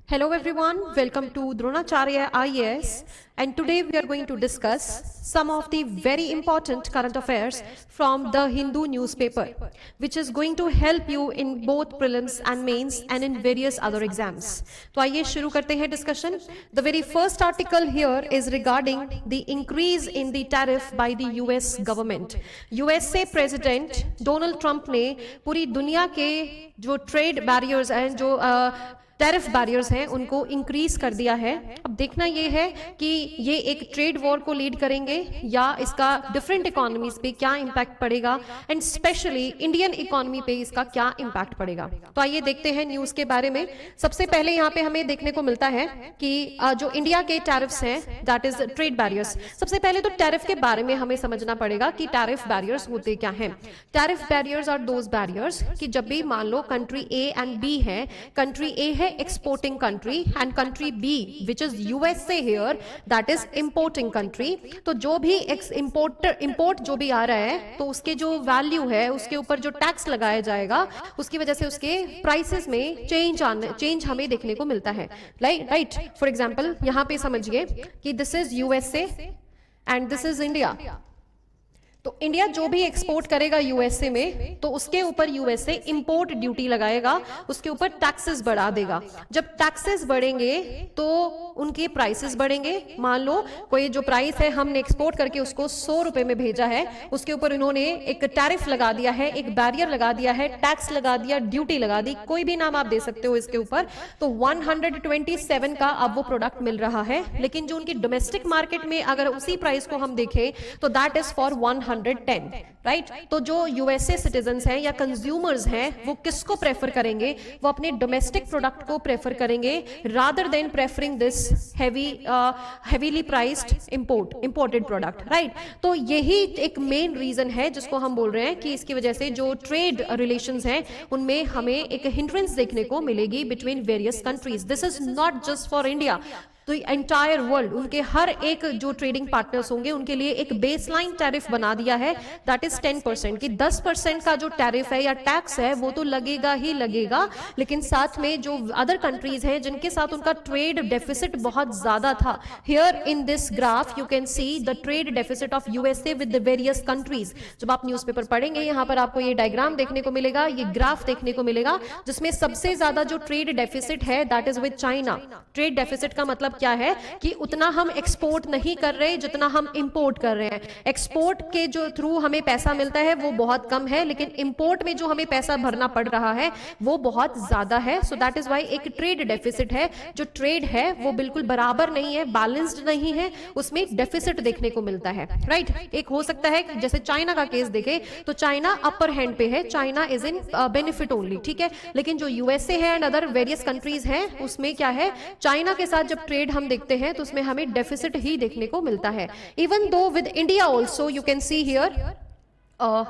Hello everyone, welcome to Dronacharya IAS, and today we are going to discuss some of the very important current affairs from the Hindu newspaper, which is going to help you in both prelims and mains and in various other exams. तो आइए शुरू करते हैं discussion. The very first article here is regarding the increase in the tariff by the US government. USA President Donald Trump ने पूरी दुनिया के जो trade barriers हैं, जो टैरिफ बैरियर्स हैं उनको इंक्रीज कर दिया है। अब देखना ये है कि ये एक ट्रेड वॉर को लीड करेंगे या इसका डिफरेंट इकोनॉमीज पे क्या इंपैक्ट पड़ेगा एंड स्पेशली इंडियन इकोनॉमी पे इसका क्या इंपैक्ट पड़ेगा। तो आइए देखते हैं न्यूज के बारे में। सबसे पहले यहाँ पे हमें देखने को मिलता है कि जो इंडिया के टैरिफ्स हैं दैट इज ट्रेड बैरियर्स। सबसे पहले तो टैरिफ के बारे में हमें समझना पड़ेगा कि टैरिफ बैरियर्स होते क्या हैं। Tariff barriers are those barriers कि जब भी मान लो कंट्री ए एंड बी है, कंट्री ए है exporting country and country B which is USA here that is importing country, तो जो भी import जो भी आ रहा है तो उसके जो वैल्यू है उसके ऊपर जो टैक्स लगाया जाएगा उसकी वजह से उसके प्राइसेस में चेंज हमें देखने को मिलता है। राइट, फॉर एग्जांपल यहाँ पे समझिए कि this is USA and this is India. तो इंडिया जो भी एक्सपोर्ट करेगा यूएसए में तो उसके ऊपर यूएसए इंपोर्ट ड्यूटी लगाएगा, उसके ऊपर टैक्सेस बढ़ा देगा। जब टैक्सेस बढ़ेंगे तो उनके प्राइसेस बढ़ेंगे। मान लो कोई जो प्राइस है हमने एक्सपोर्ट करके उसको 100 रुपए में भेजा है, उसके ऊपर उन्होंने एक टैरिफ लगा दिया है, एक बैरियर लगा दिया है, टैक्स लगा दिया, ड्यूटी लगा दी, कोई भी नाम आप दे सकते हो इसके ऊपर। तो 127 का अब वो प्रोडक्ट मिल रहा है। लेकिन जो उनकी डोमेस्टिक मार्केट में अगर उसी प्राइस को हम देखें तो दैट इज फॉर 110, राइट। तो जो यूएसए सिटीजन्स हैं या कंज्यूमर्स हैं वो किसको प्रेफर करेंगे? वो अपने डोमेस्टिक प्रोडक्ट को प्रेफर करेंगे rather than preferring this heavily priced imported product, right. तो यही एक मेन रीजन है जिसको हम बोल रहे हैं कि इसकी वजह से जो ट्रेड रिलेशंस हैं उनमें हमें एक हिंड्रेंस देखने को मिलेगी between various countries. This is not just for India, तो एंटायर वर्ल्ड उनके हर एक जो ट्रेडिंग पार्टनर्स होंगे उनके लिए एक बेसलाइन टैरिफ बना दिया है दैट इज 10%। कि 10% का जो टैरिफ है या टैक्स है वो तो लगेगा ही लगेगा, लेकिन साथ में जो अदर कंट्रीज हैं जिनके साथ उनका ट्रेड डेफिसिट बहुत ज्यादा था, here in this graph you can see the trade deficit of USA with the various countries. जब आप न्यूज़पेपर पढ़ेंगे यहाँ पर आपको ये डायग्राम देखने को मिलेगा, ये ग्राफ देखने को मिलेगा जिसमें सबसे ज्यादा जो ट्रेड डेफिसिट है that is with China. Trade deficit का मतलब क्या है कि उतना हम एक्सपोर्ट नहीं कर रहे जितना हम इंपोर्ट कर रहे हैं। एक्सपोर्ट के जो थ्रू हमें पैसा मिलता है वो बहुत कम है, लेकिन इंपोर्ट में जो हमें पैसा भरना पड़ रहा है वो बहुत ज्यादा है। सो दैट इज व्हाई एक ट्रेड डेफिसिट है। जो ट्रेड है वो बिल्कुल बराबर नहीं है, बैलेंस्ड नहीं है, उसमें डेफिसिट देखने को मिलता है, राइट। एक हो सकता है कि जैसे चाइना का केस देखे तो चाइना अपर हैंड पे है, China is in benefit only, ठीक है। लेकिन जो यूएसए है एंड अदर वेरियस कंट्रीज हैं उसमें क्या है, चाइना के साथ जब ट्रेड हम देखते हैं तो उसमें हमें डेफिसिट ही देखने को मिलता है। Even though with India also you can see here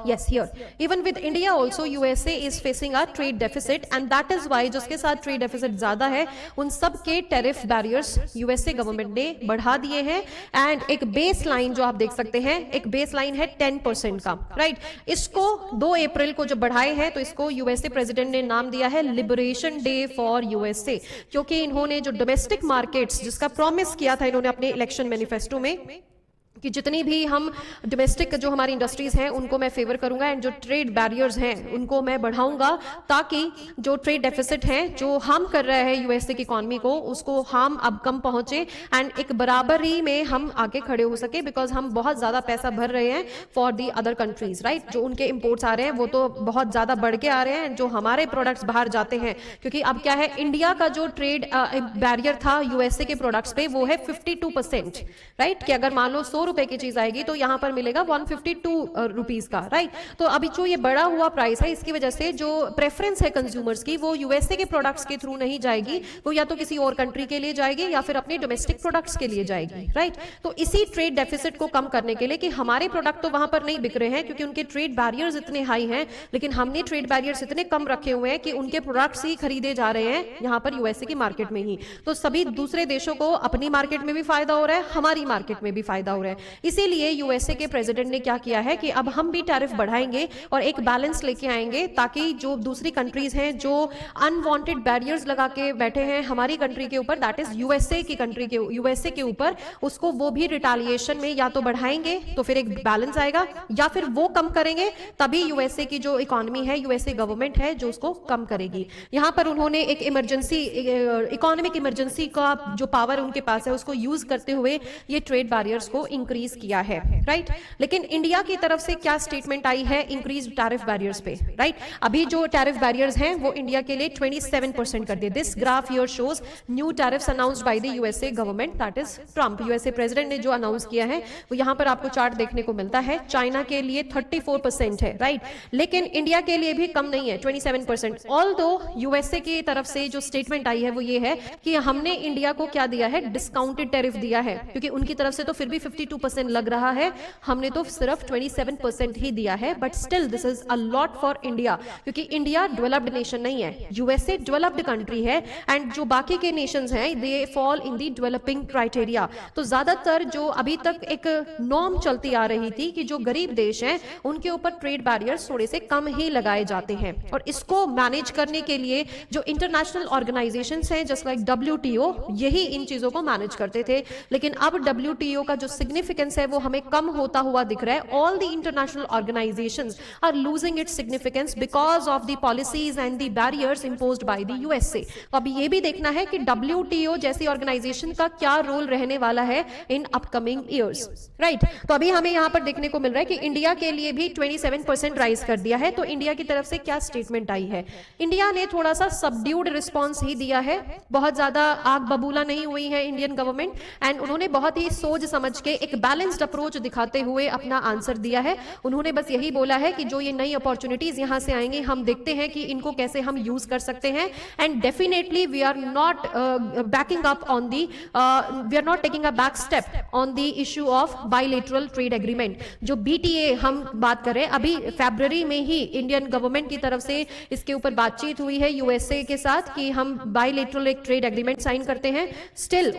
yes, here even with India also USA is facing a trade deficit and that is why जिसके साथ trade deficit ज्यादा है उन सब के tariff barriers USA गवर्नमेंट ने बढ़ा दिए हैं। एंड एक बेस लाइन जो आप देख सकते हैं, एक बेस लाइन है 10% का, राइट। इसको 2 अप्रैल को जब बढ़ाए हैं तो इसको यूएसए प्रेसिडेंट ने नाम दिया है लिबरेशन डे फॉर यूएसए, क्योंकि इन्होंने जो डोमेस्टिक मार्केट्स जिसका प्रॉमिस किया था इन्होंने अपने इलेक्शन मैनिफेस्टो में कि जितनी भी हम डोमेस्टिक जो हमारी इंडस्ट्रीज हैं उनको मैं फेवर करूंगा एंड जो ट्रेड बैरियर्स हैं उनको मैं बढ़ाऊंगा ताकि जो ट्रेड डेफिसिट है जो हार्म कर रहा है यूएसए की इकोनॉमी को उसको हार्म अब कम पहुंचे एंड एक बराबरी में हम आगे खड़े हो सके, बिकॉज हम बहुत ज्यादा पैसा भर रहे हैं for the other countries, right. जो उनके इंपोर्ट्स आ रहे हैं वो तो बहुत ज्यादा बढ़ के आ रहे हैं, जो हमारे प्रोडक्ट्स बाहर जाते हैं, क्योंकि अब क्या है इंडिया का जो ट्रेड बैरियर था यूएसए के प्रोडक्ट्स पे वो है 52%, राइट। कि अगर मान लो 100 रुपए की चीज आएगी तो यहां पर मिलेगा 152 रुपीस का, राइट। तो अभी जो ये बढ़ा हुआ प्राइस है इसकी वजह से जो प्रेफरेंस है कंज्यूमर्स की वो यूएसए के प्रोडक्ट्स के थ्रू नहीं जाएगी, वो या तो किसी और कंट्री के लिए जाएगी या फिर अपने डोमेस्टिक प्रोडक्ट्स के लिए जाएगी, राइट। तो इसी ट्रेड डेफिसिट को कम करने के लिए कि हमारे प्रोडक्ट तो वहां पर नहीं बिक रहे हैं क्योंकि उनके ट्रेड बैरियर्स इतने हाई हैं, लेकिन हमने ट्रेड बैरियर्स इतने कम रखे हुए हैं कि उनके प्रोडक्ट्स ही खरीदे जा रहे हैं यहाँ पर यूएसए की मार्केट में ही। तो सभी दूसरे देशों को अपनी मार्केट में भी फायदा हो रहा है, हमारी मार्केट में भी फायदा हो रहा है। है। इसीलिए यूएसए के प्रेसिडेंट ने क्या किया है कि अब हम भी टैरिफ बढ़ाएंगे और एक बैलेंस लेके आएंगे, ताकि जो दूसरी कंट्रीज हैं जो अनवांटेड बैरियर्स लगा के बैठे हैं हमारी कंट्री के ऊपर, दैट इज यूएसए के ऊपर, उसको वो भी रिटालिएशन में या तो बढ़ाएंगे तो फिर एक बैलेंस आएगा, या फिर वो कम करेंगे तभी यूएसए की जो इकोनॉमी है, यूएसए गवर्नमेंट है जो उसको कम करेगी। यहां पर उन्होंने एक इमरजेंसी, इकोनॉमिक इमरजेंसी का जो पावर उनके पास है उसको यूज करते हुए ये ट्रेड बैरियर्स को इंक्रीज किया है, राइट। लेकिन इंडिया की तरफ से क्या स्टेटमेंट आई है इंक्रीज टैरिफ बैरियर्स पे, राइट। अभी जो टैरिफ बैरियर्स हैं वो इंडिया के लिए 27% कर दिए। This graph here shows new tariffs announced by the USA government, that is Trump, USA president ने जो अनाउंस किया है वो यहां पर आपको चार्ट देखने को मिलता है। चाइना के लिए 34% है, राइट, लेकिन इंडिया के लिए भी कम नहीं है, 27%। ऑल्दो यूएसए की तरफ से जो स्टेटमेंट आई है वो ये है कि हमने इंडिया को क्या दिया है, डिस्काउंटेड टैरिफ दिया है, क्योंकि उनकी तरफ से तो फिर भी 52% लग रहा है, हमने तो सिर्फ 27% ही दिया है। But still this is a lot for India, क्योंकि इंडिया डेवलप्ड नेशन नहीं है, यूएसए डेवलप्ड कंट्री है, एंड जो बाकी के नेशंस हैं they fall in the developing criteria. तो ज्यादातर जो अभी तक एक नॉर्म चलती आ रही थी कि जो गरीब देश हैं उनके ऊपर ट्रेड बैरियर्स थोड़े से कम ही लगाए जाते हैं, और इसको मैनेज करने के लिए जो इंटरनेशनल ऑर्गेनाइजेशंस हैं जस्ट लाइक डब्ल्यूटीओ, यही इन चीजों को मैनेज करते थे। लेकिन अब डब्ल्यूटीओ का जो सिग्निफिकेंस है वो हमें कम होता हुआ दिख रहा है। All the international organisations are losing its significance because of the policies and the barriers imposed by the USA. तो अभी ये भी देखना है कि डब्ल्यूटीओ जैसी ऑर्गेनाइजेशन का क्या रोल रहने वाला है इन अपकमिंग ईयर्स, राइट। तो अभी हमें यहां पर देखने को मिल रहा है कि इंडिया के लिए भी 27% राइज कर दिया है। तो इंडिया की तरफ से क्या स्टेटमेंट आई है, इंडिया ने थोड़ा सा सबड्यूड रिस्पॉन्स ही दिया है, बहुत ज्यादा आग बबूला नहीं हुई है इंडियन गवर्नमेंट, एंड उन्होंने बहुत ही सोच समझ के एक बैलेंस्ड अप्रोच दिखाते हुए अपना आंसर दिया है। उन्होंने बस यही बोला है कि जो ये नई अपॉर्चुनिटीज यहां से आएंगी हम देखते हैं कि इनको कैसे हम यूज कर सकते हैं, and definitely we are not backing up on the we are not taking a back step on the issue of bilateral trade agreement. जो बीटीए हम बात करें, अभी फरवरी में ही इंडियन गवर्नमेंट की तरफ से इसके ऊपर बातचीत हुई है यूएसए के साथ कि हम बायलैटरल एक ट्रेड एग्रीमेंट साइन करते हैं। स्टिल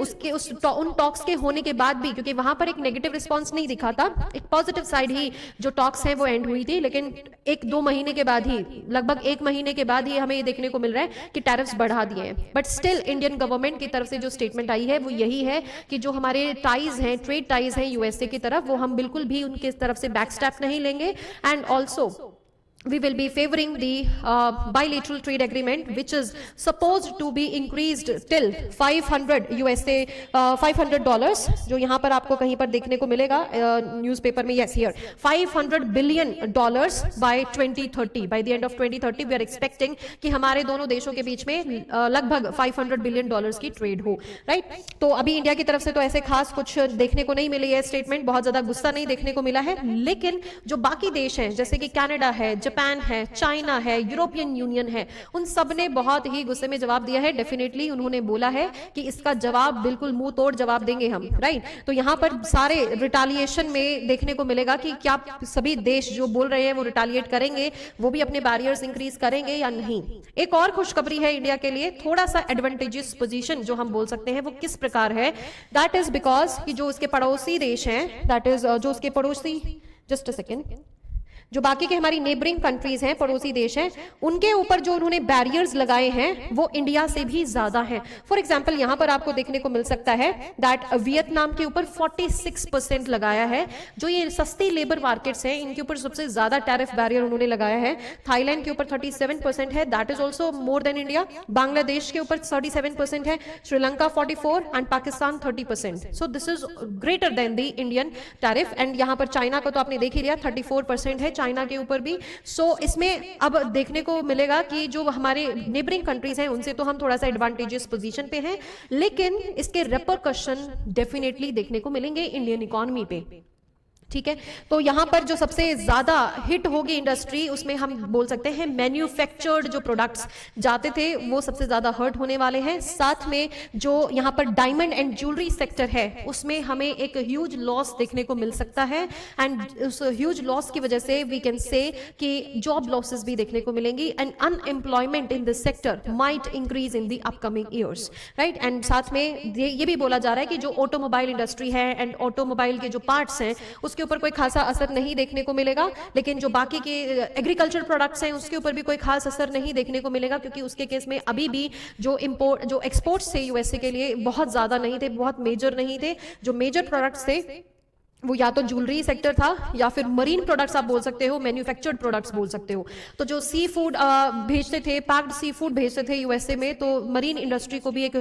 उन टॉक्स के होने के बाद भी, क्योंकि वहां पर एक नेगेटिव रिस्पांस नहीं दिखा था, एक पॉजिटिव साइड ही जो टॉक्स हैं वो एंड हुई थी, लेकिन 1-2 महीने के बाद ही, लगभग 1 महीने के बाद ही हमें ये देखने को मिल रहा है कि टैरिफ्स बढ़ा दिए हैं। बट स्टिल इंडियन गवर्नमेंट की तरफ से जो स्टेटमेंट आई है वो यही है कि जो हमारे टाइज हैं, ट्रेड टाइज हैं यूएसए की तरफ, वो हम बिल्कुल भी उनके तरफ से बैक स्टेप नहीं लेंगे, and also we will be favoring the bilateral trade agreement which is supposed to be increased till 500 USA $500, जो यहाँ पर आपको कहीं पर देखने को मिलेगा न्यूज़पेपर में, yes here $500 billion by 2030, by the end of 2030 we are expecting कि हमारे दोनों देशों के बीच में लगभग $500 billion की ट्रेड हो, राइट। तो अभी इंडिया की तरफ से तो ऐसे खास कुछ देखने को नहीं मिली है स्टेटमेंट, बहुत ज्यादा गुस्सा नहीं देखने को मिला है, लेकिन जो बाकी देश हैं जैसे कि कनाडा है, जापान है, चाइना है, यूरोपियन यूनियन है, उन सब ने बहुत ही गुस्से में जवाब दिया है। डेफिनेटली उन्होंने बोला है कि इसका जवाब बिल्कुल मुंह तोड़ जवाब देंगे हम, राइट। तो यहां पर सारे रिटालिएशन में देखने को मिलेगा कि क्या सभी देश जो बोल रहे हैं वो रिटालिएट करेंगे, वो भी अपने बैरियर्स इंक्रीज करेंगे या नहीं। एक और खुशखबरी है इंडिया के लिए, थोड़ा सा एडवांटेजियस पोजीशन जो हम बोल सकते हैं वो किस प्रकार है, दैट इज बिकॉज कि जो उसके पड़ोसी देश हैं, दैट इज जो उसके पड़ोसी, जस्ट अ सेकेंड, जो बाकी के हमारी नेबरिंग कंट्रीज हैं, पड़ोसी देश हैं, उनके ऊपर जो उन्होंने बैरियर्स लगाए हैं वो इंडिया से भी ज्यादा हैं। फॉर एग्जांपल यहां पर आपको देखने को मिल सकता है दैट वियतनाम के ऊपर 46% लगाया है। जो ये सस्ती लेबर मार्केट्स हैं इनके ऊपर सबसे ज्यादा टैरिफ बैरियर उन्होंने लगाया है। थाईलैंड के ऊपर 37% है, that is also more than India. Bangladesh के ऊपर 37% है, Sri Lanka 44 and Pakistan 30%। So this is greater than the Indian tariff. And यहां पर चाइना का तो आपने देख ही लिया, 34% है चाइना के ऊपर भी। सो इसमें अब देखने को मिलेगा कि जो हमारे नेबरिंग कंट्रीज हैं उनसे तो हम थोड़ा सा एडवांटेजियस पोजीशन पे हैं, लेकिन इसके रेपरकशन डेफिनेटली देखने को मिलेंगे इंडियन इकोनॉमी पे। ठीक है। तो यहाँ पर जो सबसे ज्यादा हिट होगी इंडस्ट्री, उसमें हम बोल सकते हैं मैन्युफैक्चर्ड जो प्रोडक्ट्स जाते थे वो सबसे ज्यादा हर्ट होने वाले हैं। साथ में जो यहाँ पर डायमंड एंड ज्वेलरी सेक्टर है उसमें हमें एक ह्यूज लॉस देखने को मिल सकता है, एंड उस ह्यूज लॉस की वजह से वी कैन से कि जॉब लॉसेस भी देखने को मिलेंगी, and unemployment in this sector might increase in the upcoming years, right. And साथ में ये भी बोला जा रहा है कि जो ऑटोमोबाइल इंडस्ट्री है एंड ऑटोमोबाइल के जो पार्ट्स हैं उसके ऊपर कोई खासा असर नहीं देखने को मिलेगा, लेकिन जो बाकी के एग्रीकल्चर प्रोडक्ट्स हैं उसके ऊपर भी कोई खास असर नहीं देखने को मिलेगा, क्योंकि उसके केस में अभी भी जो एक्सपोर्ट्स थे यूएसए के लिए बहुत ज्यादा नहीं थे, बहुत मेजर नहीं थे। जो मेजर प्रोडक्ट्स थे वो या तो ज्वेलरी सेक्टर था या फिर मरीन प्रोडक्ट्स आप बोल सकते हो, मैन्युफैक्चर्ड प्रोडक्ट्स बोल सकते हो। तो जो सी फूड भेजते थे, पैक्ड सी फूड भेजते थे यूएसए में, तो मरीन इंडस्ट्री को भी एक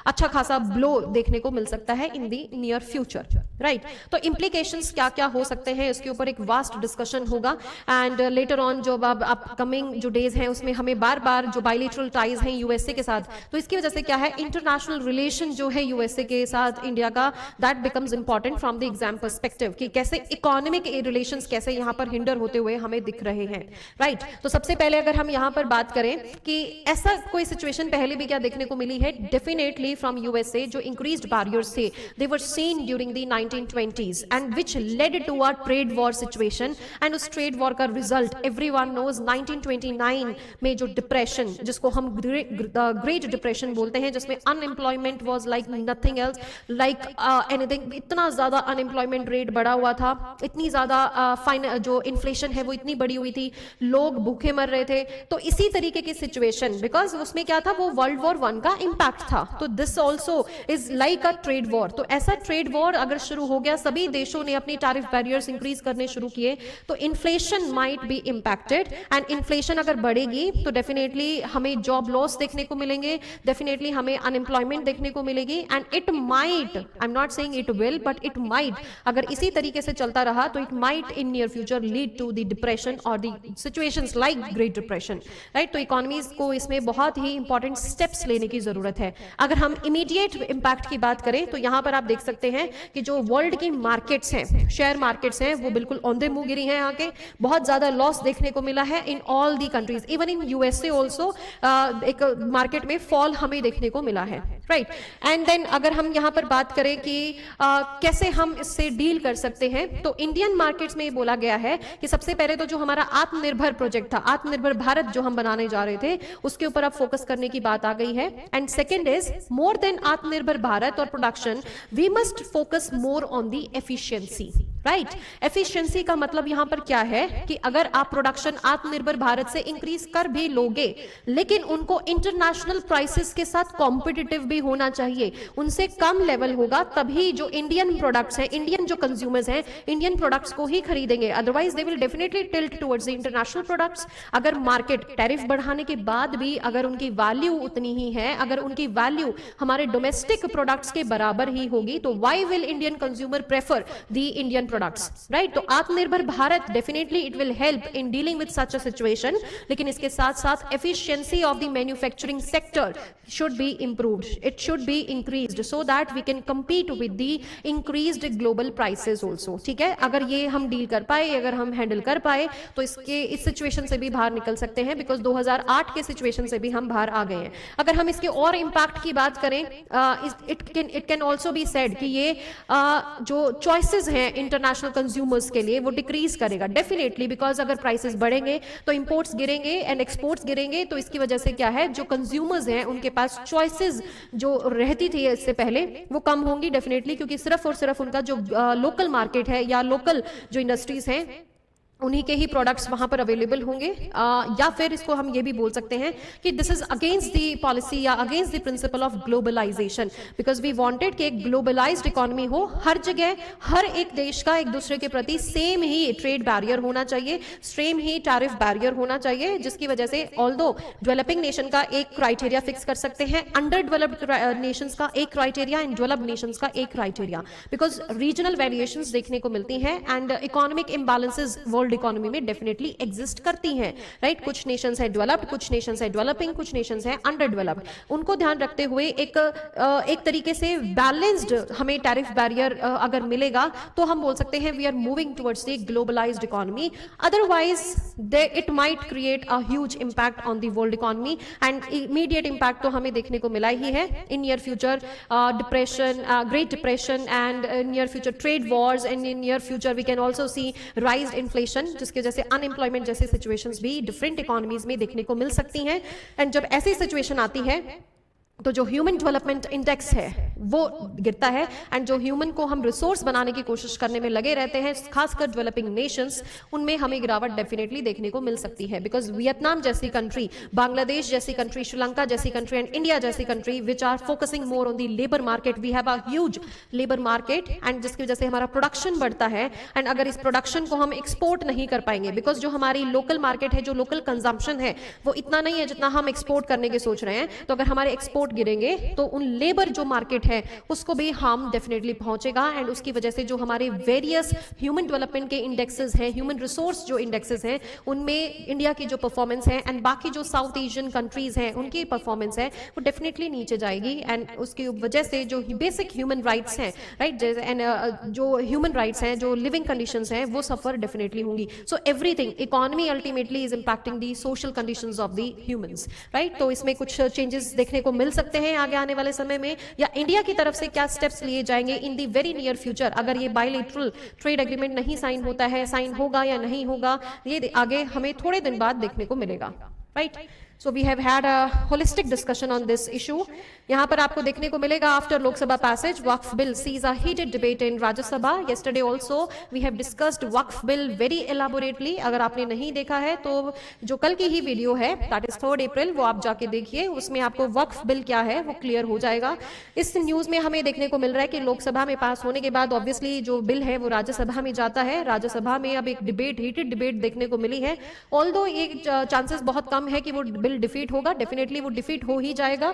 अच्छा खासा ब्लो देखने को मिल सकता है इन दी नियर फ्यूचर, राइट। तो इम्प्लीकेशंस क्या क्या हो सकते हैं इसके ऊपर एक वास्ट डिस्कशन होगा, एंड लेटर ऑन जो अब अपकमिंग जो डेज हैं उसमें हमें बार बार जो बायलैटरल टाइज हैं यूएसए के साथ, तो इसकी वजह से क्या है इंटरनेशनल रिलेशन जो है यूएसए के साथ इंडिया का, that becomes important from the example perspective कि कैसे इकोनॉमिक रिलेशंस कैसे यहां पर हिंडर होते हुए हमें दिख रहे हैं, राइट। तो सबसे पहले अगर हम यहां पर बात करें कि ऐसा कोई सिचुएशन पहले भी क्या देखने को मिली है, डेफिनेटली फ्रॉम यूएसए जो इंक्रीज्ड बैरियर्स थे they were seen during the 1920s and which led to a trade war situation, and उस ट्रेड वॉर का रिजल्ट एवरीवन नोज 1929 में जो डिप्रेशन जिसको हम ग्रेट डिप्रेशन बोलते हैं, जिसमें unemployment was like nothing else like anything, इतना ज्यादा अनएम्प्लॉयमेंट रेट बढ़ा हुआ था, इतनी ज्यादा जो इन्फ्लेशन है वो इतनी बढ़ी हुई थी, लोग भूखे मर रहे थे। तो इसी तरीके की सिचुएशन, बिकॉज उसमें क्या था वो वर्ल्ड वॉर 1 का इंपैक्ट था, तो this also is like a trade war. तो ऐसा ट्रेड वॉर अगर शुरू हो गया, सभी देशों ने अपनी टैरिफ बैरियर्स इंक्रीज करने शुरू किए, तो inflation might be impacted, and inflation अगर बढ़ेगी तो डेफिनेटली हमें जॉब लॉस देखने को मिलेंगे, डेफिनेटली हमें अनएम्प्लॉयमेंट देखने को मिलेगी, and it might, I am not saying it will, but it might, अगर इसी तरीके से चलता रहा तो it might in near future lead to the depression और the situations like great depression, right. तो इकोनॉमीज को इसमें बहुत ही इंपॉर्टेंट स्टेप्स लेने की जरूरत है। अगर हम इमीडिएट इंपैक्ट की बात करें तो यहां पर आप देख सकते हैं कि जो वर्ल्ड की मार्केट्स हैं, शेयर मार्केट्स हैं, वो बिल्कुल औंधे मुंह गिरी हैं, यहाँ के बहुत ज्यादा लॉस देखने को मिला है in all the countries, even in USA also एक मार्केट में फॉल हमें देखने को मिला है, राइट। एंड देन अगर हम यहाँ पर बात करें कि कैसे हम इससे डील कर सकते हैं, तो इंडियन मार्केट्स में ये बोला गया है कि सबसे पहले तो जो हमारा आत्मनिर्भर प्रोजेक्ट था, आत्मनिर्भर भारत जो हम बनाने जा रहे थे, उसके ऊपर अब फोकस करने की बात आ गई है। And second is more than Aatmanirbhar Bharat और production, we must focus more on the efficiency, right. Efficiency का मतलब यहां पर क्या है कि अगर आप प्रोडक्शन आत्मनिर्भर भारत से इंक्रीज कर भी लोगे, लेकिन उनको इंटरनेशनल प्राइसेस के साथ कॉम्पिटिटिव भी होना चाहिए, उनसे कम लेवल होगा, तभी जो इंडियन प्रोडक्ट्स हैं, इंडियन जो कंज्यूमर्स हैं, इंडियन प्रोडक्ट्स को ही खरीदेंगे, otherwise they will definitely tilt towards the international products. अगर मार्केट टैरिफ बढ़ाने के बाद भी अगर उनकी वैल्यू उतनी ही है, अगर उनकी वैल्यू हमारे डोमेस्टिक प्रोडक्ट्स के बराबर ही होगी, तो why will Indian consumer prefer the Indian products, right. तो आत्मनिर्भर Bharat definitely it will help in dealing with such a situation, लेकिन इसके साथ साथ efficiency of the manufacturing sector should be improved, it should be increased so that we can compete with the increased global prices also, ठीक है। अगर ये हम deal कर पाए, अगर हम हैंडल कर पाए, तो इस सिचुएशन से भी बाहर निकल सकते हैं, बिकॉज 2008 के सिचुएशन से भी हम बाहर आ गए हैं। अगर हम इसके और इंपैक्ट की बात करें, it can also be said कि ये जो चॉइसेस हैं इंटरनेशनल कंज्यूमर्स के लिए वो डिक्रीज करेगा डेफिनेटली, बिकॉज अगर प्राइसेस बढ़ेंगे तो इंपोर्ट्स गिरेंगे एंड एक्सपोर्ट्स गिरेंगे, तो इसकी वजह से क्या है, जो कंज्यूमर्स हैं उनके पास चॉइसेस जो रहती थी इससे पहले वो कम होंगी डेफिनेटली, क्योंकि सिर्फ और सिर्फ उनका जो लोकल मार्केट है या लोकल जो इंडस्ट्रीज हैं उन्हीं के ही प्रोडक्ट्स वहां पर अवेलेबल होंगे, या फिर इसको हम ये भी बोल सकते हैं कि this is against the policy या against the principle of globalization, because we wanted कि एक ग्लोबलाइज्ड इकोनॉमी हो, हर जगह हर एक देश का एक दूसरे के प्रति सेम ही ट्रेड बैरियर होना चाहिए, सेम ही टैरिफ बैरियर होना चाहिए, जिसकी वजह से ऑल्दो डेवलपिंग नेशन का एक क्राइटेरिया फिक्स कर सकते हैं, अंडर डेवलप्ड नेशंस का एक क्राइटेरिया एंड डेवलप्ड नेशंस का एक क्राइटेरिया, बिकॉज रीजनल वेरिएशंस देखने को मिलती हैं and economic imbalances world world economy में डेफिनेटली एग्जिस्ट करती हैं, राइट। कुछ नेशंस है डेवलप्ड, कुछ नेशंस है डेवलपिंग, कुछ नेशंस है अंडर डेवलप्ड। उनको ध्यान रखते हुए एक तरीके से बैलेंस्ड हमें टैरिफ बैरियर अगर मिलेगा तो हम बोल सकते हैं we are moving towards the globalised economy. Otherwise it might create a huge impact on the world economy, and immediate impact तो हमें देखने को मिला ही है in near future, depression, great depression, and near future trade wars, and in near future we can also see rise inflation, जिसकी वजह से अनएम्प्लॉयमेंट जैसे सिचुएशंस भी डिफरेंट इकोनॉमीज में देखने को मिल सकती हैं। एंड जब ऐसी सिचुएशन आती है तो जो ह्यूमन डेवलपमेंट इंडेक्स है वो गिरता है, एंड जो ह्यूमन को हम रिसोर्स बनाने की कोशिश करने में लगे रहते हैं, खासकर डेवलपिंग नेशंस, उनमें हमें गिरावट डेफिनेटली देखने को मिल सकती है। बिकॉज वियतनाम जैसी कंट्री, बांग्लादेश जैसी कंट्री, श्रीलंका जैसी कंट्री एंड इंडिया जैसी country which are focusing more on the labour market, we have a huge labour market, and जिसकी वजह से हमारा प्रोडक्शन बढ़ता है। एंड अगर इस प्रोडक्शन को हम एक्सपोर्ट नहीं कर पाएंगे, बिकॉज जो हमारी लोकल मार्केट है, जो लोकल कंजम्पशन है, वो इतना नहीं है जितना हम एक्सपोर्ट करने की सोच रहे हैं, तो अगर हमारे एक्सपोर्ट गिरेंगे तो उन लेबर जो मार्केट है उसको भी हार्म डेफिनेटली पहुंचेगा, एंड उसकी वजह से जो हमारे वेरियस ह्यूमन डेवलपमेंट के इंडेक्सेस हैं, ह्यूमन रिसोर्स जो इंडेक्सेस हैं, उनमें इंडिया की जो परफॉर्मेंस है एंड बाकी जो साउथ एशियन कंट्रीज हैं उनकी परफॉर्मेंस है वो डेफिनेटली नीचे जाएगी। एंड उसकी वजह से जो बेसिक ह्यूमन राइट्स हैं, राइट, एंड जो ह्यूमन राइट्स हैं, जो लिविंग कंडीशंस हैं, वो सफर डेफिनेटली होंगी। So everything, economy ultimately is impacting the social conditions of the humans, right. तो इसमें कुछ चेंजेस देखने को मिल सकते हैं आगे आने वाले समय में, या इंडिया की तरफ से क्या स्टेप्स लिए जाएंगे इन दी वेरी नियर फ्यूचर, अगर ये बायलैटरल ट्रेड एग्रीमेंट नहीं साइन होता है, साइन होगा या नहीं होगा, ये आगे हमें थोड़े दिन बाद देखने को मिलेगा, right. So we have had a holistic discussion on this issue. यहाँ पर आपको देखने को मिलेगा after Lok Sabha passage, Waqf bill sees a heated debate in Rajya Sabha. Yesterday also we have discussed Waqf bill very elaborately. अगर आपने नहीं देखा है तो जो कल की ही वीडियो है, that is 3rd April, वो आप जाके देखिए, उसमें आपको Waqf bill क्या है वो क्लियर हो जाएगा। इस न्यूज में हमें देखने को मिल रहा है कि लोकसभा में पास होने के बाद ऑब्वियसली जो बिल है वो राज्यसभा में जाता है। राज्यसभा में अब एक डिबेट, हीटेड डिबेट देखने को मिली है। ऑल्दो ये चांसेस बहुत कम है कि वो बिल डिफीट होगा, डेफिनेटली वो डिफीट हो ही जाएगा,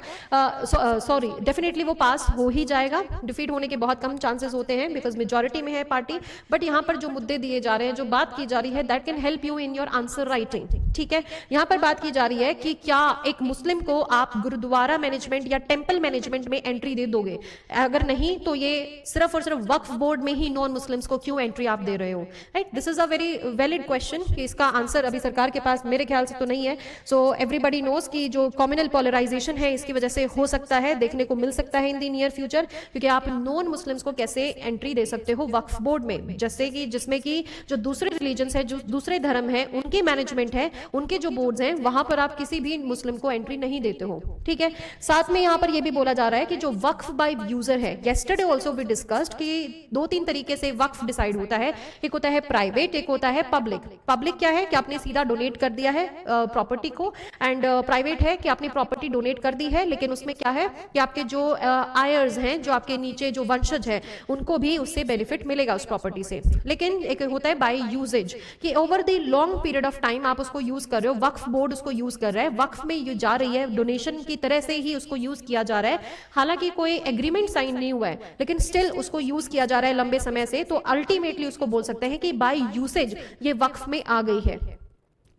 सॉरी डेफिनेटली वो पास हो ही जाएगा। डिफीट होने के बहुत कम चांसेस होते हैं बिकॉज मेजॉरिटी में है पार्टी। बट यहाँ पर जो मुद्दे दिए जा रहे हैं, जो बात की जा रही है, that can help you in your answer writing, ठीक है। यहाँ पर बात की जा रही है कि क्या एक मुस्लिम को आप गुरुद्वारा मैनेजमेंट या टेंपल मैनेजमेंट में एंट्री दे दोगे, अगर नहीं तो ये सिर्फ और सिर्फ वक्फ बोर्ड में ही नॉन मुस्लिम्स को क्यों एंट्री आप दे रहे हो, right. This is a very valid question कि इसका आंसर अभी सरकार के पास मेरे ख्याल से तो नहीं है। सो एवरीबडी नोज कि जो कम्युनल पोलराइजेशन है इसकी वजह से हो सकता है, देखने को मिल सकता है इन दी नियर फ्यूचर, क्योंकि आप नॉन मुस्लिम्स को कैसे एंट्री दे सकते हो वक्फ बोर्ड में, जैसे कि जिसमें कि जो दूसरे रिलीजन्स है, जो दूसरे धर्म है, उनकी मैनेजमेंट है, उनके जो बोर्ड्स हैं, वहां पर आप किसी भी मुस्लिम को एंट्री नहीं देते हो, ठीक है। साथ में यहाँ पर यह भी बोला जा रहा है कि जो वक्फ बाय यूजर है, येस्टरडे ऑल्सो वी डिस्कस्ड कि 2-3 तरीके से वक्फ डिसाइड होता है। एक होता है प्राइवेट, एक होता है पब्लिक। पब्लिक क्या है कि आपने सीधा डोनेट कर दिया है प्रॉपर्टी को, एंड प्राइवेट है कि आपने प्रॉपर्टी डोनेट कर दी है, लेकिन उसमें क्या है कि आपके जो आयर्स हैं, जो आपके नीचे जो वंशज है, उनको भी उससे बेनिफिट मिलेगा उस प्रॉपर्टी से। लेकिन एक होता है बाय यूजेज कि over the long period of time आप उसको यूज कर रहे हो, वक्फ बोर्ड उसको यूज कर रहा है, वक्फ में ये जा रही है, डोनेशन की तरह से ही उसको यूज किया जा रहा है। हालांकि कोई एग्रीमेंट साइन नहीं हुआ है, लेकिन स्टिल उसको यूज किया जा रहा है लंबे समय से, तो अल्टीमेटली उसको बोल सकते हैं कि बाय यूसेज ये वक्फ में आ गई है।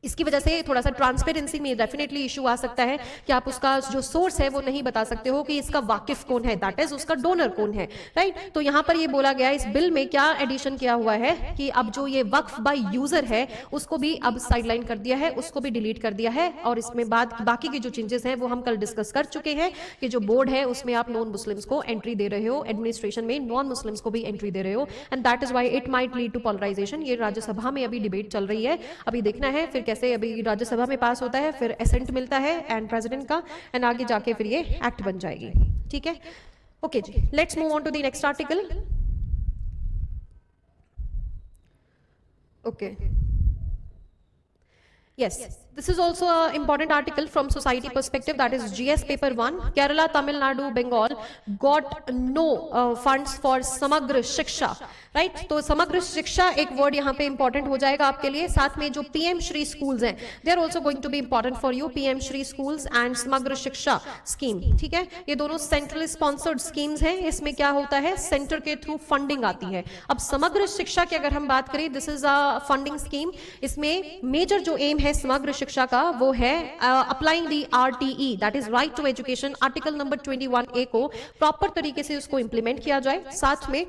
इसकी वजह से थोड़ा सा ट्रांसपेरेंसी में डेफिनेटली इशू आ सकता है कि आप उसका जो सोर्स है वो नहीं बता सकते हो कि इसका वाकिफ कौन है, दैट इज उसका डोनर कौन है, राइट। तो यहाँ पर ये बोला गया, इस बिल में क्या एडिशन किया हुआ है कि अब जो ये वक्फ बाय यूजर है उसको भी अब साइडलाइन कर दिया है, उसको भी डिलीट कर दिया है। और इसमें बाकी के जो चेंजेस हैं वो हम कल डिस्कस कर चुके हैं कि जो बोर्ड है उसमें आप नॉन मुस्लिम्स को एंट्री दे रहे हो, एडमिनिस्ट्रेशन में नॉन मुस्लिम्स को भी एंट्री दे रहे हो, and that is why it might lead to polarisation. ये राज्यसभा में अभी डिबेट चल रही है, अभी देखना है फिर कैसे अभी राज्यसभा में पास होता है, फिर एसेंट मिलता है एंड प्रेसिडेंट का, एंड आगे जाके फिर ये एक्ट बन जाएगी, ठीक है। ओके जी, let's move on to the next article. Okay, yes, This is also an important article from society perspective, that is GS paper 1. Kerala, Tamil Nadu, Bengal got no funds for Samagra Shiksha, right? तो समग्र शिक्षा एक word यहाँ पे important हो जाएगा आपके लिए. साथ में जो पीएम श्री स्कूल्स हैं, they are also going to be important for you. PM Shri schools and Samagra Shiksha scheme, ठीक है, ये दोनों सेंट्रल स्पॉन्सर्ड स्कीम्स हैं. इसमें क्या होता है, सेंटर के थ्रू फंडिंग आती है. अब समग्र शिक्षा की अगर हम बात करें, this is a funding scheme. इसमें मेजर जो एम है समग्र शिक्षा का वो है applying the RTE, that is right to education, article number 21A को प्रॉपर तरीके से उसको इंप्लीमेंट किया जाए. साथ में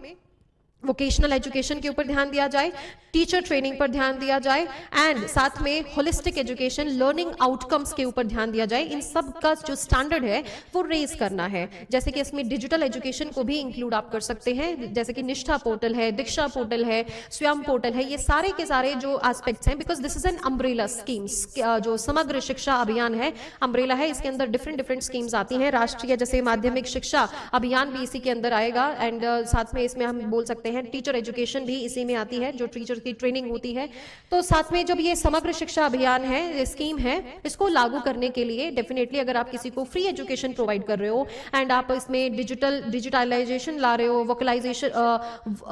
वोकेशनल एजुकेशन के ऊपर ध्यान दिया जाए, टीचर ट्रेनिंग पर ध्यान दिया जाए, एंड साथ में होलिस्टिक एजुकेशन, लर्निंग आउटकम्स के ऊपर ध्यान दिया जाए. इन सब का जो स्टैंडर्ड है वो रेज करना है. जैसे कि इसमें डिजिटल एजुकेशन को भी इंक्लूड आप कर सकते हैं, जैसे कि निष्ठा पोर्टल है, दीक्षा पोर्टल है, स्वयं पोर्टल है. ये सारे के सारे जो एस्पेक्ट्स हैं, because this is an umbrella schemes. जो समग्र शिक्षा अभियान है, अम्ब्रेला है, इसके अंदर डिफरेंट डिफरेंट स्कीम्स आती हैं. राष्ट्रीय जैसे माध्यमिक शिक्षा अभियान भी इसी के अंदर आएगा, एंड साथ में इसमें हम बोल सकते हैं टीचर एजुकेशन भी इसी में आती है, जो टीचर की ट्रेनिंग होती है. तो साथ में जब ये समग्र शिक्षा अभियान है, स्कीम है, इसको लागू करने के लिए डेफिनेटली अगर आप किसी को फ्री एजुकेशन प्रोवाइड कर रहे हो एंड आप इसमें डिजिटलाइजेशन ला रहे हो,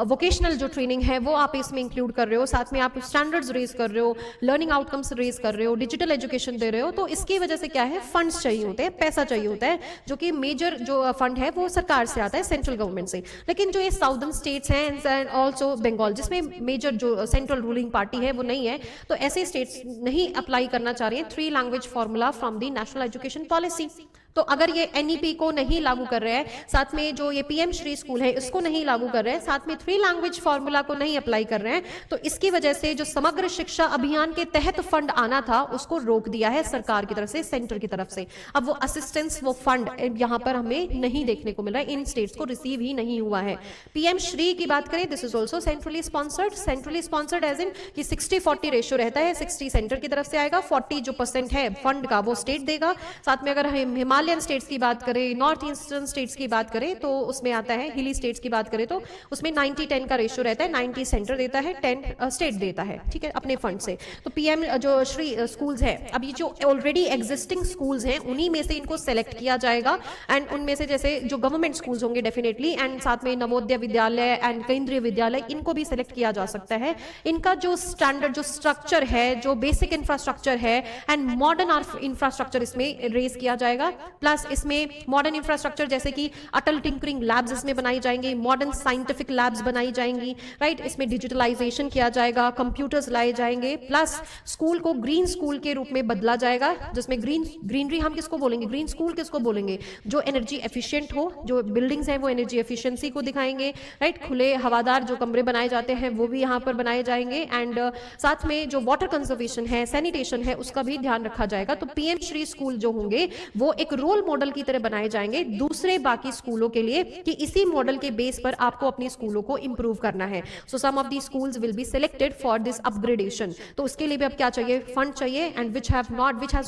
वोकेशनल जो ट्रेनिंग है वो आप इसमें इंक्लूड कर रहे हो, साथ में आप स्टैंडर्ड्स रेज कर रहे हो, लर्निंग आउटकम्स रेज कर रहे हो, डिजिटल एजुकेशन दे रहे हो, तो इसकी वजह से क्या है, फंड्स चाहिए होते हैं, पैसा चाहिए होता है, जो कि मेजर जो फंड है वो सरकार से आता है, सेंट्रल गवर्नमेंट से. लेकिन जो ये साउदर्न स्टेट्स हैं एंड ऑल्सो बंगाल, जिसमें मेजर जो सेंट्रल रूलिंग पार्टी है वो नहीं है, तो ऐसे स्टेट्स नहीं अप्लाई करना चाह रही हैं 3 language formula from the national education policy. तो अगर ये NEP को नहीं लागू कर रहे हैं, साथ में जो ये PM श्री स्कूल है इसको नहीं लागू कर रहे हैं, साथ में 3 लैंग्वेज फॉर्मूला को नहीं अप्लाई कर रहे हैं, तो इसकी वजह से जो समग्र शिक्षा अभियान के तहत फंड आना था उसको रोक दिया है सरकार की तरफ से, सेंटर की तरफ से. अब वो असिस्टेंस, वो फंड यहाँ पर हमें नहीं देखने को मिल रहा है, इन स्टेट्स को रिसीव ही नहीं हुआ है. PM श्री की बात करें, this is also centrally sponsored as in कि 60-40 रेशियो रहता है, 60 सेंटर की तरफ से आएगा, 40 जो % है फंड का वो स्टेट देगा. साथ में अगर हम हिमालयन स्टेट्स की बात करें, नॉर्थ ईस्टर्न स्टेट्स की बात करें तो उसमें आता है, हिली स्टेट्स की बात करें तो उसमें 90-10 का रेशियो रहता है, 90 सेंटर देता है, 10 स्टेट देता है, ठीक है, अपने फंड से. तो PM जो श्री स्कूल्स है, अभी जो ऑलरेडी एग्जिस्टिंग स्कूल्स हैं उन्हीं में से इनको सेलेक्ट किया जाएगा, एंड उनमें से जैसे जो गवर्नमेंट स्कूल्स होंगे डेफिनेटली, एंड साथ में नवोदय विद्यालय एंड केंद्रीय विद्यालय, इनको भी सेलेक्ट किया जा सकता है. इनका जो स्टैंडर्ड, जो स्ट्रक्चर है, जो बेसिक इंफ्रास्ट्रक्चर है एंड मॉडर्न इंफ्रास्ट्रक्चर इसमें रेज किया जाएगा. प्लस इसमें मॉडर्न इंफ्रास्ट्रक्चर जैसे कि अटल टिंकरिंग लैब्स इसमें बनाई जाएंगी, मॉडर्न साइंटिफिक लैब्स बनाई जाएंगी, राइट. इसमें डिजिटलाइजेशन किया जाएगा, कंप्यूटर्स लाए जाएंगे, प्लस स्कूल को ग्रीन स्कूल के रूप में बदला जाएगा, जिसमें ग्रीनरी हम किसको बोलेंगे, ग्रीन स्कूल किसको बोलेंगे, जो एनर्जी एफिशिएंट हो, जो बिल्डिंग्स हैं वो एनर्जी एफिशिएंसी को दिखाएंगे, राइट. खुले हवादार जो कमरे बनाए जाते हैं वो भी यहाँ पर बनाए जाएंगे, एंड साथ में जो वाटर कंजर्वेशन है, सैनिटेशन है, उसका भी ध्यान रखा जाएगा. तो PM श्री स्कूल जो होंगे वो एक रोल मॉडल की तरह बनाए जाएंगे दूसरे बाकी स्कूलों के लिए, कि इसी मॉडल के बेस पर आपको अपनी स्कूलों को इंप्रूव करना है. So some of the schools will be selected for this upgradation. तो उसके लिए भी अब क्या चाहिए, फंड चाहिए, and which has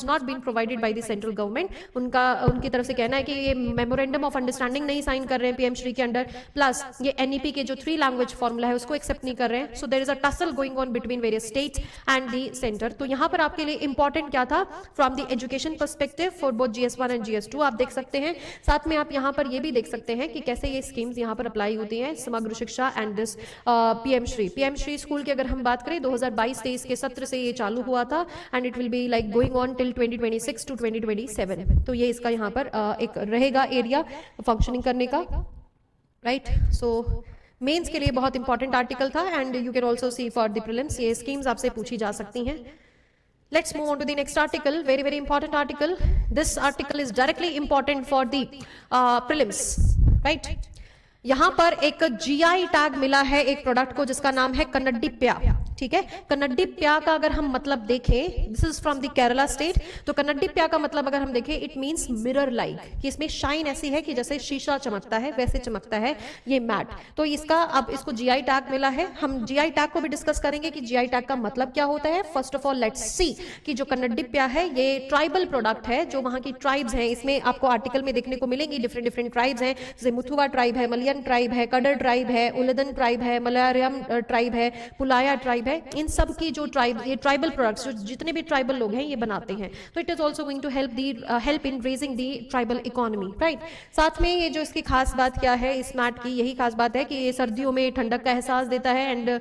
not been provided by the central government. उनकी तरफ से कहना है कि ये मेमोरेंडम ऑफ अंडरस्टैंडिंग नहीं साइन कर रहे हैं PM श्री के अंडर, प्लस ये NEP के जो 3 लैंग्वेज फॉर्मूला है उसको एक्सेप्ट नहीं कर रहे हैं. So there is a tussle going on between various states and the centre. तो यहाँ पर आपके लिए इंपॉर्टेंट क्या था, from the education perspective for both GS1 and GS2 आप देख सकते हैं. साथ में आप यहाँ पर ये भी देख सकते हैं कि कैसे ये स्कीम्स यहाँ पर अप्लाई होती हैं, समग्र शिक्षा and this PM Shri school की अगर हम बात करें 2022-23 के सत्र से ये चालू हुआ था, and it will be like going on till 2026 to 2027. तो ये इसका यहाँ पर एक रहेगा एरिया फंक्शनिंग करने का, राइट. सो मेंस के लिए बहुत इंपॉर्टेंट आर्टिकल था, and you can also C for the prelims, ये स्कीम्स आपसे पूछी जा सकती हैं. Let's move on to the next article, very important article. This article is directly important for the prelims, right? यहाँ पर एक GI टैग मिला है एक प्रोडक्ट को जिसका नाम है कन्नडिप्या, ठीक है. कन्नडिप्या का अगर हम मतलब देखें, this is from the Kerala state. तो कन्नडिप्या का मतलब अगर हम देखें, इट मींस मिरर लाइक, कि इसमें शाइन ऐसी है कि जैसे शीशा चमकता है वैसे चमकता है ये मैट. तो इसका अब इसको GI टैग मिला है. हम GI टैग को भी डिस्कस करेंगे कि GI टैग का मतलब क्या होता है. First of all let's see कि जो कन्नडिप्या है ये ट्राइबल प्रोडक्ट है, जो वहां की ट्राइब्स हैं, इसमें आपको आर्टिकल में देखने को मिलेंगी डिफरेंट ट्राइब्स हैं, जैसे मुथुवा ट्राइब है, मलियन ट्राइब है, कडर ट्राइब है, उलदन ट्राइब है, मलयालम ट्राइब है, पुलाया ट्राइब है. है, इन सब की जो ट्राइबल प्रोडक्ट्स, जो जितने भी ट्राइबल लोग हैं ये बनाते हैं, तो it is also going to help in raising the tribal economy, right. साथ में ये जो इसकी खास बात क्या है इस मैट की, यही खास बात है कि ये सर्दियों में ठंडक का एहसास देता है, and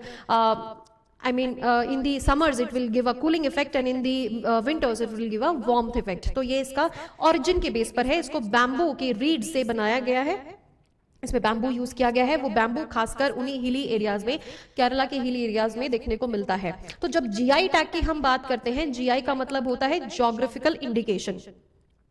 I mean, in the summers it will give a cooling effect and in the winters it will give a warmth effect. तो ये इसका origin के बेस पर है, इसको बैम्बू के रीड से बनाया गया है, इसमें बैम्बू यूज किया गया है। वो बैम्बू खासकर उन्हीं हिली एरियाज में, केरला के हिली एरियाज में देखने को मिलता है। तो जब जीआई टैग की हम बात करते हैं, जीआई का मतलब होता है ज्योग्राफिकल इंडिकेशन।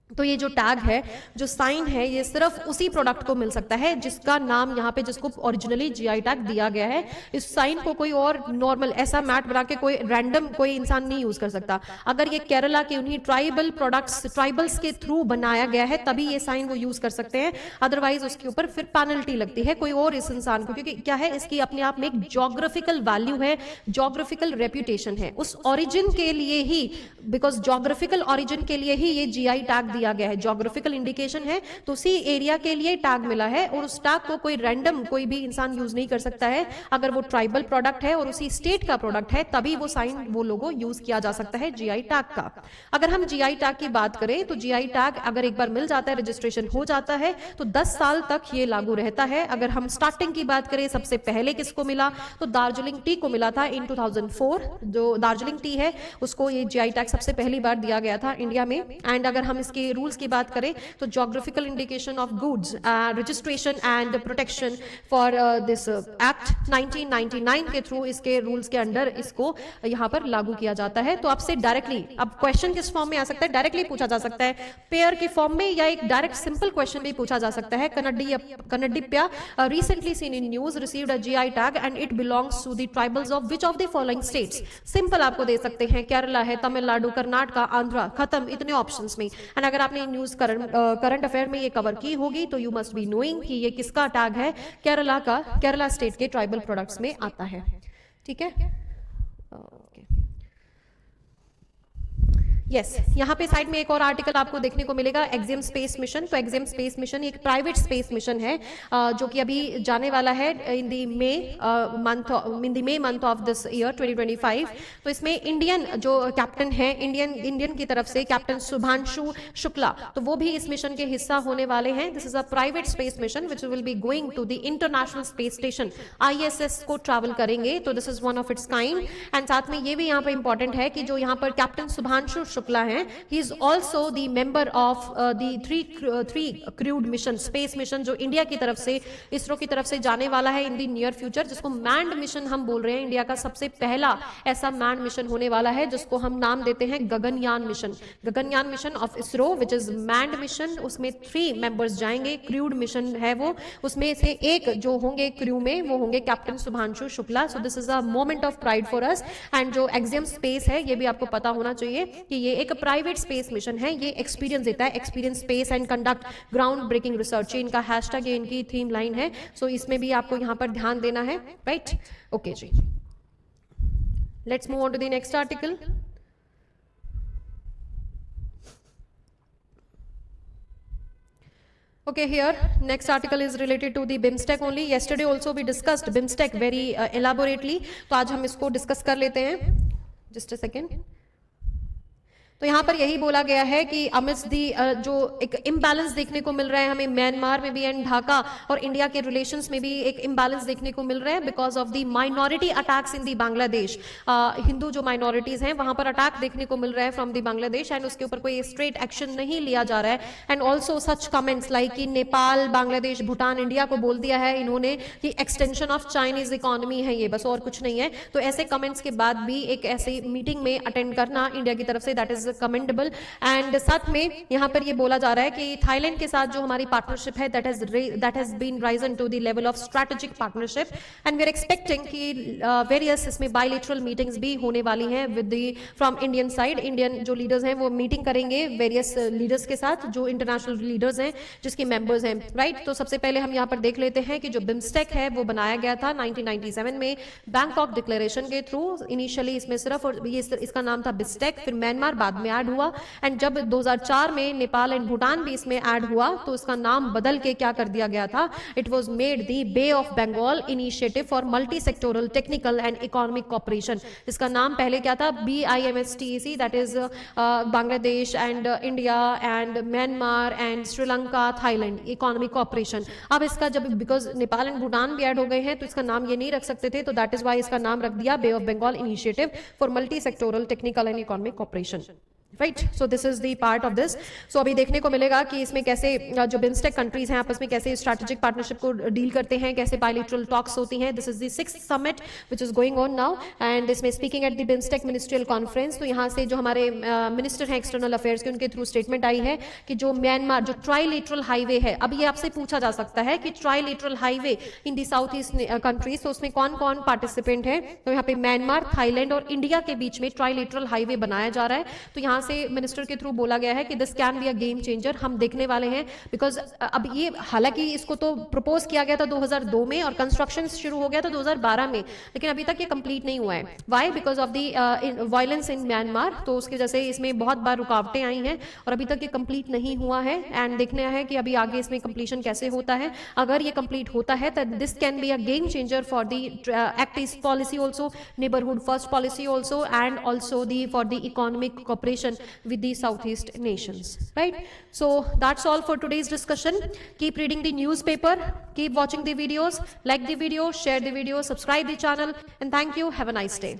तो ये जो टैग है, जो साइन है, ये सिर्फ उसी प्रोडक्ट को मिल सकता है जिसका नाम यहाँ पे, जिसको ओरिजिनली जीआई टैग दिया गया है। इस साइन को कोई और नॉर्मल ऐसा मैट बना के कोई रैंडम कोई इंसान नहीं यूज कर सकता। अगर ये केरला के उन्हीं ट्राइबल प्रोडक्ट्स, ट्राइबल्स के थ्रू बनाया गया है तभी ये साइन वो यूज कर सकते हैं, अदरवाइज उसके ऊपर फिर पेनल्टी लगती है कोई और इस इंसान को, क्योंकि क्या है, इसकी अपने आप में एक ज्योग्राफिकल वैल्यू है, ज्योग्राफिकल रेप्यूटेशन है उस ओरिजिन के लिए ही, बिकॉज ज्योग्राफिकल ओरिजिन के लिए ही ये जीआई टैग दिया गया है। ज्योग्राफिकल इंडिकेशन है तो उसी एरिया के लिए टैग मिला है, और उस टैग को कोई रैंडम कोई भी इंसान यूज नहीं कर सकता है। अगर वो ट्राइबल प्रोडक्ट है और उसी स्टेट का प्रोडक्ट है तभी वो साइन, वो लोगो यूज किया जा सकता है जीआई टैग का। अगर हम जीआई टैग की बात करें तो जीआई टैग अगर एक बार मिल जाता है, रजिस्ट्रेशन हो जाता है, तो 10 साल तक ये लागू रहता है। अगर हम स्टार्टिंग की बात करें, सबसे पहले किसको मिला, तो दार्जिलिंग टी को मिला था इन 2004। जो दार्जिलिंग टी है उसको ये जीआई टैग सबसे पहली बार दिया गया था इंडिया में। एंड अगर हम इसके रूल्स की बात करें तो geographical indication of goods, registration and protection for this act 1999 के थ्रू इसके रूल्स के अंडर इसको यहां पर लागू किया जाता है। तो आपसे डायरेक्टली, अब क्वेश्चन किस फॉर्म में आ सकता है, डायरेक्टली पूछा जा सकता है पेयर के फॉर्म में, या एक डायरेक्ट सिंपल क्वेश्चन भी पूछा जा सकता है। Kannadippaya recently seen in news received a GI tag and it belongs to the tribals of which of the following states. Simple आपको दे सकते हैं, केरला है, तमिलनाडु, कर्नाटका, आंध्रा, खत्म, इतने ऑप्शंस में। एंड अगर आपने न्यूज करंट अफेयर में ये कवर की होगी तो यू मस्ट बी नोइंग कि ये किसका टैग है, केरला का, केरला स्टेट के ट्राइबल प्रोडक्ट्स में आता है। ठीक है, यस यहाँ पे साइड में एक और आर्टिकल आपको देखने को मिलेगा, एक्सिम स्पेस मिशन। तो एक्सिम स्पेस मिशन एक प्राइवेट स्पेस मिशन है जो कि अभी जाने वाला है in the May month of this year 2025। तो इसमें इंडियन जो कैप्टन है, इंडियन की तरफ से कैप्टन शुभांशु शुक्ला, तो वो भी इस मिशन के हिस्सा होने वाले हैं। This is a private space mission which will be going to the international space station ISS को ट्रैवल करेंगे। तो this is one of its kind. And साथ में ये भी यहाँ पे इंपॉर्टेंट है कि जो यहाँ पर कैप्टन शुभांशु शुक्ला हैं, he is also the member of the three crude mission, space mission जो इंडिया की तरफ से, इसरो की तरफ से जाने वाला है इन द नियर फ्यूचर, जिसको मैंड मिशन हम बोल रहे हैं। इंडिया का सबसे पहला ऐसा मैंड मिशन होने वाला है जिसको हम नाम देते हैं Gaganyaan mission. Gaganyaan mission of ISRO which is manned mission, उसमें 3 मेंबर्स जाएंगे, क्रूड मिशन है वो, उसमें से एक जो होंगे क्रू में वो होंगे captain Shubhanshu Shukla. So this is a moment of pride for us. And जो एक्सिम स्पेस है ये भी आपको पता होना चाहिए कि ये एक प्राइवेट स्पेस मिशन है, ये एक्सपीरियंस देता है, experience space and conduct ground breaking research, इनका हैशटैग, ये इनकी थीम लाइन है। सो इसमें भी आपको यहाँ पर ध्यान देना है, राइट। ओके जी, let's move on to the next article. Okay, here next article is related to the BIMSTEC only. Yesterday also we discussed BIMSTEC very elaborately. तो आज हम इसको डिस्कस कर लेते हैं। Just a second. तो यहाँ पर यही बोला गया है कि अमिट्स दी जो एक इम्बैलेंस देखने को मिल रहा है हमें म्यांमार में भी एंड ढाका और इंडिया के रिलेशंस में भी एक इम्बैलेंस देखने को मिल रहा है because of the minority attacks in the Bangladesh. Hindu जो माइनॉरिटीज हैं वहां पर अटैक देखने को मिल रहा है फ्रॉम दी बांग्लादेश एंड उसके ऊपर कोई स्ट्रेट एक्शन नहीं लिया जा रहा है। And also such comments like कि नेपाल, बांग्लादेश, भूटान इंडिया को बोल दिया है इन्होंने कि एक्सटेंशन ऑफ चाइनीज इकोनॉमी है ये, बस और कुछ नहीं है। तो ऐसे कमेंट्स के बाद भी एक ऐसी मीटिंग में अटेंड करना इंडिया की तरफ से, दैट इज कमेंडेबल। एंड साथ में यहाँ पर ये बोला जा रहा है कि थाईलैंड के साथ जो हमारी पार्टनरशिप है that has been risen to the level of strategic partnership and we are expecting कि वेरियस इसमें बायलैटरल मीटिंग्स भी होने वाली हैं with the from Indian side. Indian जो लीडर्स हैं वो मीटिंग करेंगे वेरियस लीडर्स के साथ जो इंटरनेशनल लीडर्स हैं जिसके मेंबर्स हैं, राइट। तो सबसे पहले हम यहाँ पर देख लेते हैं कि जो बिम्स्टेक है वो बनाया गया था 1997 में बैंकॉक डिक्लेरेशन के थ्रू। इनिशियली इसमें सिर्फ और ये इसका नाम था बिस्टेक, फिर म्यांमार बाद बाद में ऐड हुआ, एंड जब 2004 में नेपाल एंड भूटान भी इसमें ऐड हुआ तो इसका नाम बदल के क्या कर दिया गया था, it was made the bay of Bengal initiative for multi sectoral technical and economic cooperation. इसका नाम पहले क्या था, BIMSTEC, that is Bangladesh and India and Myanmar and Sri Lanka Thailand economic cooperation. अब इसका जब बिकॉज नेपाल एंड भूटान भी ऐड हो गए हैं तो इसका नाम ये नहीं रख सकते थे, तो दैट इज वाई इसका नाम रख दिया Bay of Bengal initiative for multi sectoral technical and economic Cooperation. Right, so this is the part of this. So अभी देखने को मिलेगा कि इसमें कैसे जो बिम्स्टेक कंट्रीज हैं आपस में कैसे स्ट्रैटेजिक पार्टनरशिप को डील करते हैं, कैसे बायलैटरल टॉक्स होती हैं। This is the 6th summit which is going on now, and इसमें speaking at the BIMSTEC ministerial conference, तो यहाँ से जो हमारे मिनिस्टर हैं एक्सटर्नल अफेयर्स के, उनके थ्रू स्टेटमेंट आई है कि जो म्यांमार जो ट्राइलेटरल हाईवे है, अब ये आपसे पूछा जा सकता है कि trilateral highway in the south east countries, तो उसमें कौन कौन पार्टिसिपेंट है, तो यहाँ पे म्यांमार, थाईलैंड और इंडिया के बीच में ट्राइलेटरल हाईवे बनाया जा रहा है। तो यहाँ से मिनिस्टर के थ्रू बोला गया है कि this can be a game changer, हम देखने वाले हैं, बिकॉज अब ये हालांकि इसको तो प्रपोज किया गया था 2002 में और कंस्ट्रक्शन शुरू हो गया था 2012 में, लेकिन अभी तक ये कंप्लीट नहीं हुआ है। Why? Because of the violence in Myanmar, तो उसके जैसे इसमें बहुत बार रुकावटें आई हैं और अभी तक ये कंप्लीट नहीं हुआ है, एंड देखना है कि अभी आगे इसमें कंप्लीशन कैसे होता है। अगर ये कंप्लीट होता है तो this can be a game changer for the act east policy also, neighbourhood first policy also, and also the for the economic cooperation with the southeast nations, right? So that's all for today's discussion. Keep reading the newspaper, keep watching the videos, like the video, share the video, subscribe the channel, and thank you. Have a nice day.